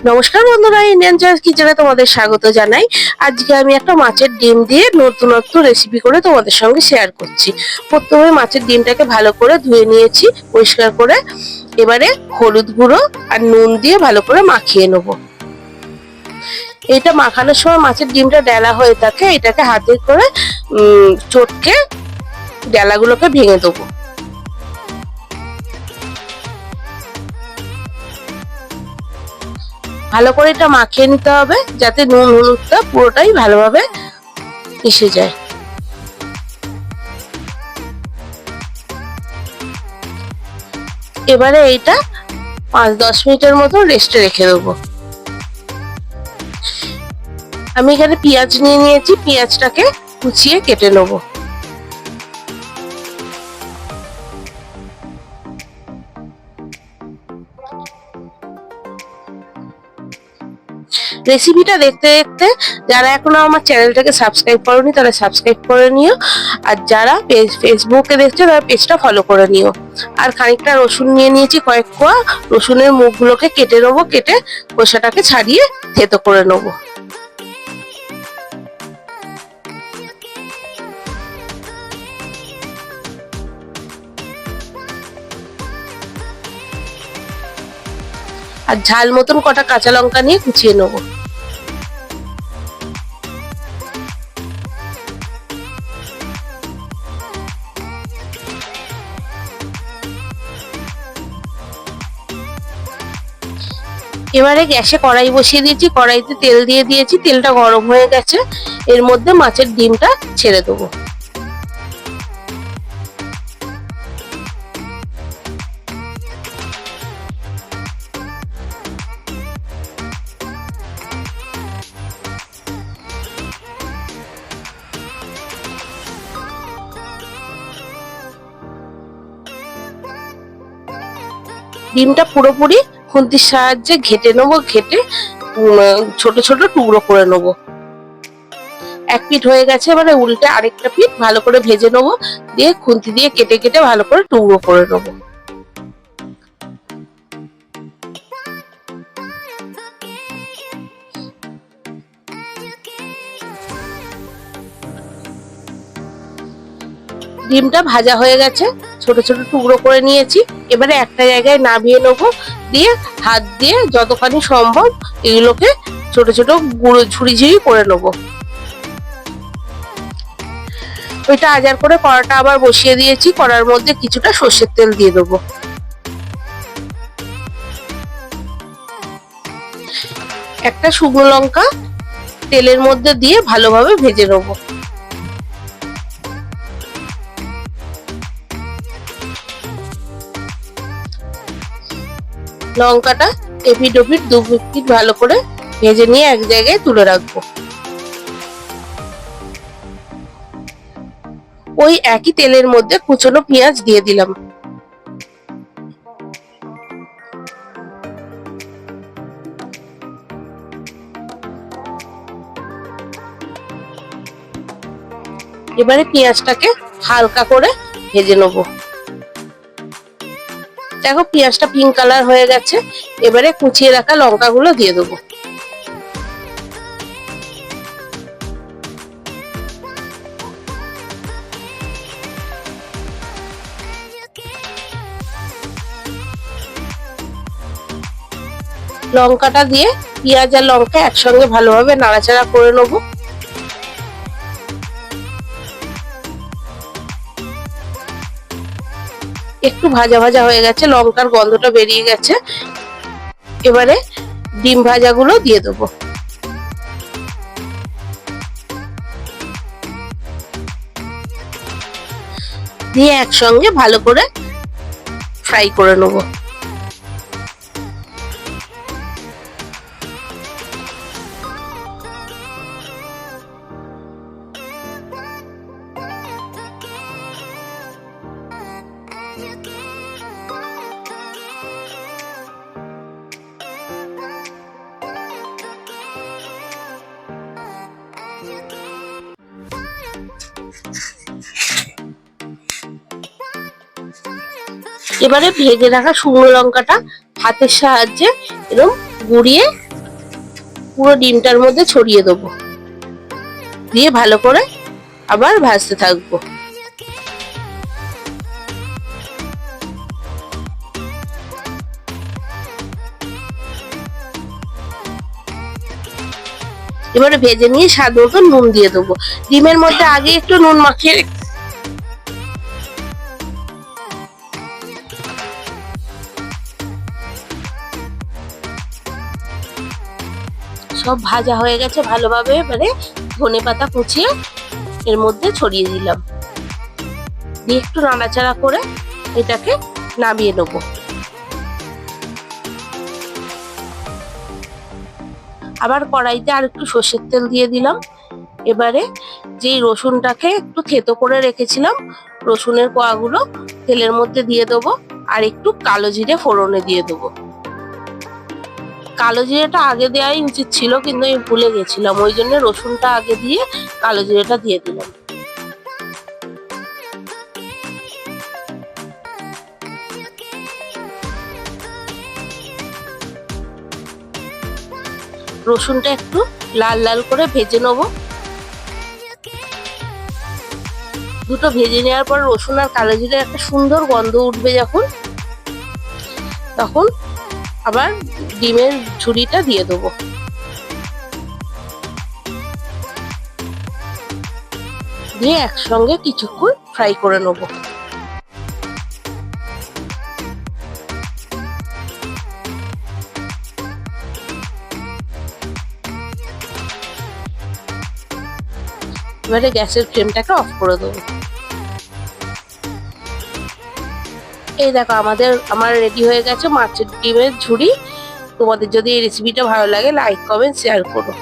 নমস্কার বন্ধুরা, Indian choice কিচেনে তোমাদের স্বাগত জানাই। আজকে আমি একটা মাছের ডিম দিয়ে নতুনত্ব রেসিপি করে তোমাদের সঙ্গে শেয়ার করছি। প্রথমে মাছের ডিমটাকে ভালো করে ধুয়ে নিয়েছি পরিষ্কার করে। এবারে হলুদ গুঁড়ো আর নুন দিয়ে ভালো করে মাখিয়ে নেব। এটা মাখানোর সময় মাছের ডিমটা ডেলা হয়ে থাকে, এটাকে হাতে করে চটকে ডেলাগুলোকে ভেঙে দেবো। ভালো করে এটা মাখিয়ে নিতে হবে যাতে নুন হলুদটা পুরোটাই ভালোভাবে মিশে যায়। এবারে এইটা 5-10 মিনিটের মতো রেস্টে রেখে দেবো। আমি এখানে পেঁয়াজ নিয়ে নিয়েছি, পেঁয়াজটাকে কুচিয়ে কেটে নেবো। রেসিপিটা দেখতে দেখতে যারা এখনো আমার চ্যানেলটাকে সাবস্ক্রাইব করোনি তারা সাবস্ক্রাইব করে নিও, আর যারা ফেসবুকে দেখছো তারা পেজটা ফলো করে নিও। আর খানিকটা রসুন নিয়ে নিয়েছি, কয়েক কোয়া রসুনের মুখগুলোকে কেটে নেবো, কেটে খোসাটাকে ছাড়িয়ে থেতো করে নেবো। আর ঝাল মতন কটা কাঁচা লঙ্কা নিয়ে কুচিয়ে নেবো। এবারে গ্যাসে কড়াই বসিয়ে দিয়েছি, কড়াইতে তেল দিয়ে দিয়েছি, তেলটা গরম হয়ে গেছে। এর মধ্যে মাছের ডিমটা ছেড়ে দেবো। ডিমটা পুরোপুরি খুন্তির সাহায্যে ঘেটে নেবো, ঘেটে ছোট ছোট টুকরো করে নেবো। এক পিঠ হয়ে গেছে, এবারে উল্টে আরেকটা পিঠ ভালো করে ভেজে নেবো, দিয়ে খুন্তি দিয়ে কেটে কেটে ভালো করে টুকরো করে নেবো। ডিমটা ভাজা হয়ে গেছে, ছোট ছোট টুকরো করে নিয়েছি। এবারে একটা জায়গায় নামিয়ে নেবো, দিয়ে হাত দিয়ে যতখানি সম্ভব এগুলোকে ছোট ছোট গুঁড়ো ঝুড়ি ঝুড়ি করে নেবো। ওইটা আজার করে কড়াটা আবার বসিয়ে দিয়েছি, কড়ার মধ্যে কিছুটা সর্ষের তেল দিয়ে দেবো। একটা শুকনো লঙ্কা তেলের মধ্যে দিয়ে ভালোভাবে ভেজে নেবো। লঙ্কাটা এপিট ওপিট দু পিট ভালো করে ভেজে নিয়ে এক জায়গায় তুলে রাখবো। ওই একই তেলের মধ্যে কুচনো পেঁয়াজ দিয়ে দিলাম। এবারে পেঁয়াজটাকে হালকা করে ভেজে নেবো। দেখো পেঁয়াজটা পিঙ্ক কালার হয়ে গেছে, এবারে কুচিয়ে রাখা লঙ্কাগুলো দিয়ে দেবো। লঙ্কাটা দিয়ে পেঁয়াজ আর লঙ্কা একসঙ্গে ভালোভাবে নাড়াচাড়া করে নেবো। একটু ভাজা ভাজা হয়ে গেছে, লঙ্কার গন্ধটা বেরিয়ে গেছে। এবারে ডিম ভাজাগুলো দিয়ে দেবো। দিয়ে একসঙ্গে ভালো করে ফ্রাই করে নেবো। এবারে ভেজে রাখা শুকনো লঙ্কাটা হাতের সাহায্যে এরকম গুঁড়িয়ে পুরো ডিমটার মধ্যে ছড়িয়ে দেবো, দিয়ে ভালো করে আবার ভাজতে থাকবো। এবারে ভেজে নিয়ে স্বাদ মতো নুন দিয়ে দেবো। ডিমের মধ্যে আগে একটু নুন মাখিয়ে সব ভাজা হয়ে গেছে ভালোভাবে। এবারে ধনেপাতা কুচিয়ে এর মধ্যে ছড়িয়ে দিলাম, দিয়ে একটু নাড়াচাড়া করে এটাকে নামিয়ে নেব। আবার কড়াইতে আর একটু সর্ষের তেল দিয়ে দিলাম। এবারে যেই রসুনটাকে একটু থেতো করে রেখেছিলাম, রসুনের কোয়াগুলো তেলের মধ্যে দিয়ে দেবো, আর একটু কালো জিরে ফোড়নে দিয়ে দেবো। কালো জিরেটা আগে দেওয়াই উচিত ছিল, কিন্তু আমি ভুলে গেছিলাম, ওই জন্য রসুনটা আগে দিয়ে কালো জিরেটা দিয়ে দিলাম। রসুনটা একটু লাল লাল করে ভেজে নেবো। দুটো ভেজে নেওয়ার পর রসুন আর কালো জিরের একটা সুন্দর গন্ধ উঠবে যখন, তখন আবার ডিমের ঝুড়িটা দিয়ে দেবো। দিয়ে একসঙ্গে কিছুক্ষণ ফ্রাই করে নেবো। এবারে গ্যাসের ফ্লেমটাকে অফ করে দেবো। এই দেখো আমার রেডি হয়ে গেছে মাছের ডিমের ঝুড়ি। তোমাদের যদি এই রেসিপিটা ভালো লাগে, লাইক কমেন্ট শেয়ার করো।